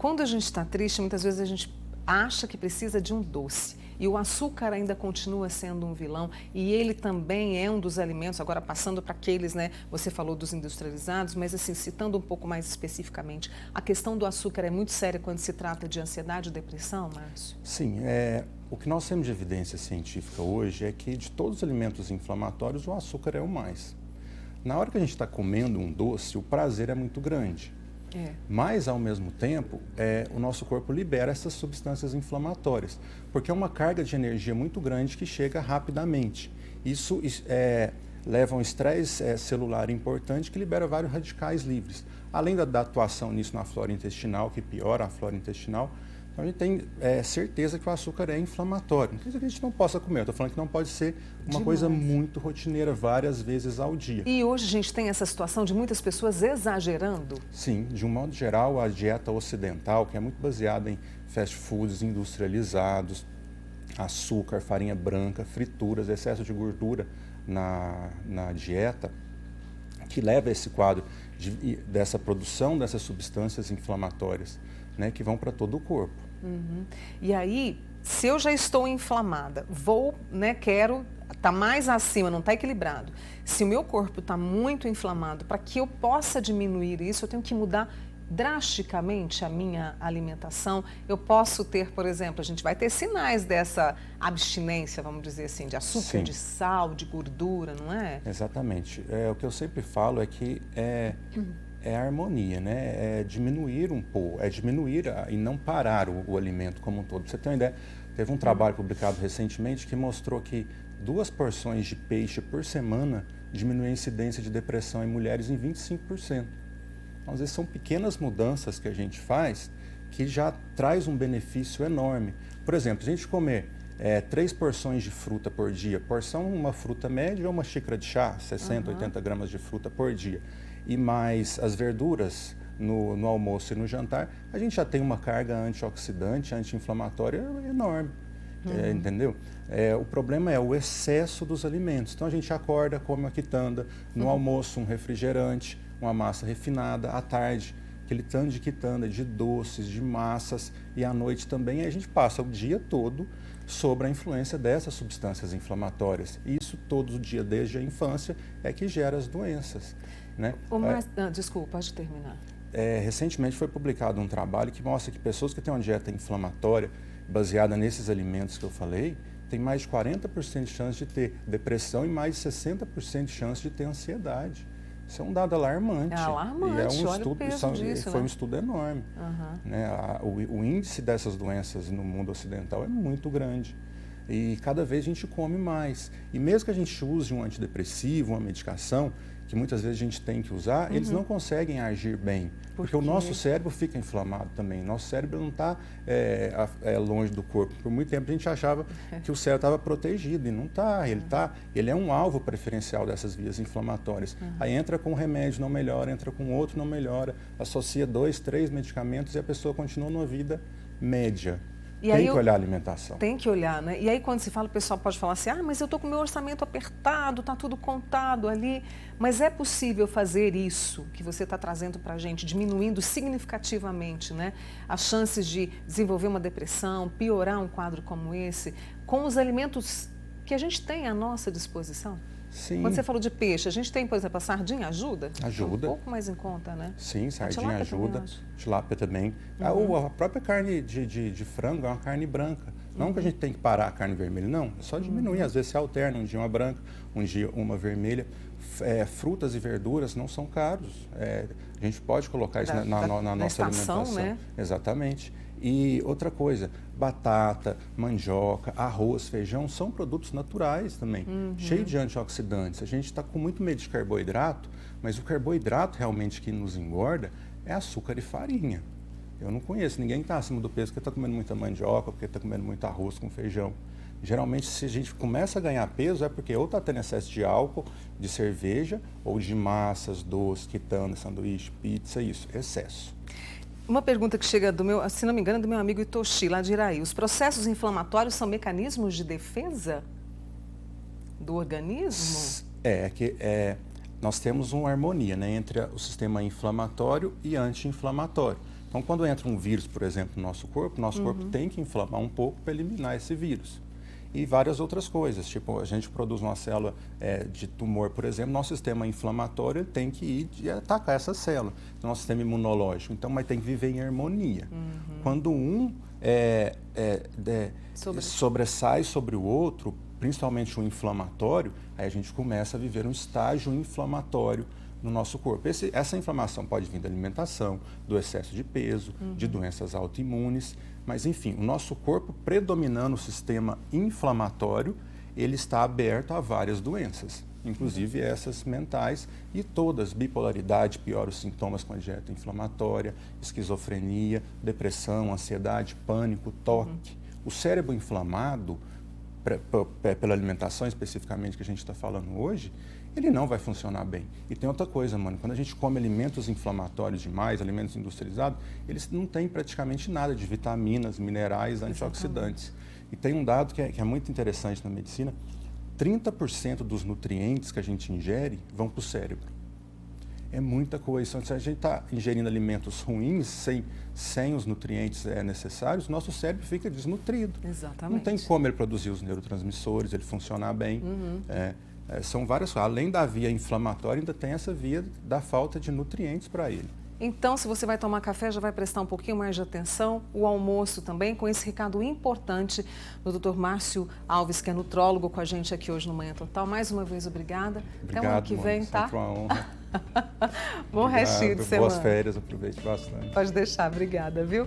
Quando a gente está triste, muitas vezes a gente acha que precisa de um doce. E o açúcar ainda continua sendo um vilão e ele também é um dos alimentos, agora passando para aqueles, né, você falou dos industrializados, mas assim, citando um pouco mais especificamente, a questão do açúcar é muito séria quando se trata de ansiedade e depressão, Márcio? Sim, o que nós temos de evidência científica hoje é que de todos os alimentos inflamatórios, o açúcar é o mais. Na hora que a gente está comendo um doce, o prazer é muito grande. Mas, ao mesmo tempo, o nosso corpo libera essas substâncias inflamatórias, porque é uma carga de energia muito grande que chega rapidamente. Isso leva a um estresse celular importante que libera vários radicais livres. Além da atuação nisso na flora intestinal, que piora a flora intestinal, então a gente tem certeza que o açúcar é inflamatório. Não quer dizer que a gente não possa comer, eu estou falando que não pode ser uma coisa muito rotineira, várias vezes ao dia. E hoje a gente tem essa situação de muitas pessoas exagerando? Sim, de um modo geral, a dieta ocidental, que é muito baseada em fast foods industrializados, açúcar, farinha branca, frituras, excesso de gordura na dieta, que leva a esse quadro dessa produção dessas substâncias inflamatórias, né, que vão para todo o corpo. E aí, se eu já estou inflamada, quero, está mais acima, não está equilibrado. Se o meu corpo está muito inflamado, para que eu possa diminuir isso, eu tenho que mudar drasticamente a minha alimentação. Eu posso ter, por exemplo, a gente vai ter sinais dessa abstinência, vamos dizer assim, de açúcar, de sal, de gordura, não é? Exatamente. O que eu sempre falo é que é a harmonia, né? É diminuir um pouco, diminuir e não parar o alimento como um todo. Pra você ter uma ideia, teve um trabalho publicado recentemente que mostrou que 2 porções de peixe por semana diminui a incidência de depressão em mulheres em 25%. Então, às vezes são pequenas mudanças que a gente faz que já traz um benefício enorme. Por exemplo, a gente comer 3 porções de fruta por dia, porção uma fruta média ou uma xícara de chá, 60, 80 gramas de fruta por dia, e mais as verduras no almoço e no jantar, a gente já tem uma carga antioxidante, anti-inflamatória enorme, entendeu? O problema é o excesso dos alimentos. Então a gente acorda, come uma quitanda, no almoço um refrigerante, uma massa refinada, à tarde aquele tanto de quitanda, de doces, de massas, e à noite também a gente passa o dia todo sobre a influência dessas substâncias inflamatórias. E isso todo o dia, desde a infância, é que gera as doenças, né? Desculpa, pode terminar. Recentemente foi publicado um trabalho que mostra que pessoas que têm uma dieta inflamatória baseada nesses alimentos que eu falei, têm mais de 40% de chance de ter depressão e mais de 60% de chance de ter ansiedade. Isso é um dado alarmante. É alarmante, e é um olha estudo, o peso disso, foi um estudo enorme. Né? O índice dessas doenças no mundo ocidental é muito grande. E cada vez a gente come mais. E mesmo que a gente use um antidepressivo, uma medicação, que muitas vezes a gente tem que usar, eles não conseguem agir bem. Porque o nosso cérebro fica inflamado também. Nosso cérebro não está longe do corpo. Por muito tempo a gente achava que o cérebro estava protegido, e não está. Ele é um alvo preferencial dessas vias inflamatórias. Aí entra com um remédio, não melhora, entra com outro, não melhora, associa 2, 3 medicamentos e a pessoa continua numa vida média. Tem que olhar a alimentação. Tem que olhar, né? E aí quando se fala, o pessoal pode falar assim, mas eu estou com o meu orçamento apertado, está tudo contado ali. Mas é possível fazer isso que você está trazendo para a gente, diminuindo significativamente, né, as chances de desenvolver uma depressão, piorar um quadro como esse, com os alimentos que a gente tem à nossa disposição? Sim. Quando você falou de peixe, a gente tem, por exemplo, a sardinha ajuda? Ajuda. Um pouco mais em conta, né? Sim, sardinha ajuda, tilápia também. A própria carne de frango é uma carne branca. Não que a gente tem que parar a carne vermelha, não. É só diminuir. Às vezes se alterna, um dia uma branca, um dia uma vermelha. Frutas e verduras não são caros. A gente pode colocar isso na nossa alimentação. Né? Exatamente. E outra coisa, batata, mandioca, arroz, feijão, são produtos naturais também, cheios de antioxidantes. A gente está com muito medo de carboidrato, mas o carboidrato realmente que nos engorda é açúcar e farinha. Eu não conheço ninguém que está acima do peso porque está comendo muita mandioca, porque está comendo muito arroz com feijão. Geralmente, se a gente começa a ganhar peso, é porque ou está tendo excesso de álcool, de cerveja, ou de massas, doce, quitanda, sanduíche, pizza, isso, excesso. Uma pergunta que chega se não me engano, do meu amigo Itoshi, lá de Iraí. Os processos inflamatórios são mecanismos de defesa do organismo? Nós temos uma harmonia, né, entre o sistema inflamatório e anti-inflamatório. Então, quando entra um vírus, por exemplo, no nosso corpo tem que inflamar um pouco para eliminar esse vírus. E várias outras coisas, tipo, a gente produz uma célula de tumor, por exemplo, nosso sistema inflamatório tem que ir e atacar essa célula, nosso sistema imunológico, então, mas tem que viver em harmonia. Quando um sobressai sobre o outro, principalmente o inflamatório, aí a gente começa a viver um estágio inflamatório no nosso corpo. Essa inflamação pode vir da alimentação, do excesso de peso, de doenças autoimunes, mas enfim, o nosso corpo predominando o sistema inflamatório, ele está aberto a várias doenças, inclusive essas mentais e todas, bipolaridade, piora os sintomas com a dieta inflamatória, esquizofrenia, depressão, ansiedade, pânico, toque. O cérebro inflamado, pela alimentação especificamente que a gente está falando hoje, ele não vai funcionar bem. E tem outra coisa, mano, quando a gente come alimentos inflamatórios demais, alimentos industrializados, eles não têm praticamente nada de vitaminas, minerais, antioxidantes. E tem um dado que é muito interessante na medicina, 30% dos nutrientes que a gente ingere vão para o cérebro. É muita coisa. Então, se a gente está ingerindo alimentos ruins, sem os nutrientes necessários, nosso cérebro fica desnutrido. Exatamente. Não tem como ele produzir os neurotransmissores, ele funcionar bem. São várias coisas. Além da via inflamatória, ainda tem essa via da falta de nutrientes para ele. Então, se você vai tomar café, já vai prestar um pouquinho mais de atenção. O almoço também, com esse recado importante do Dr. Márcio Alves, que é nutrólogo, com a gente aqui hoje no Manhã Total. Mais uma vez, obrigada. Obrigado, até o ano que vem, mano, tá? Sempre uma honra. Bom restinho de semana. Boas férias, aproveite bastante. Pode deixar, obrigada, viu?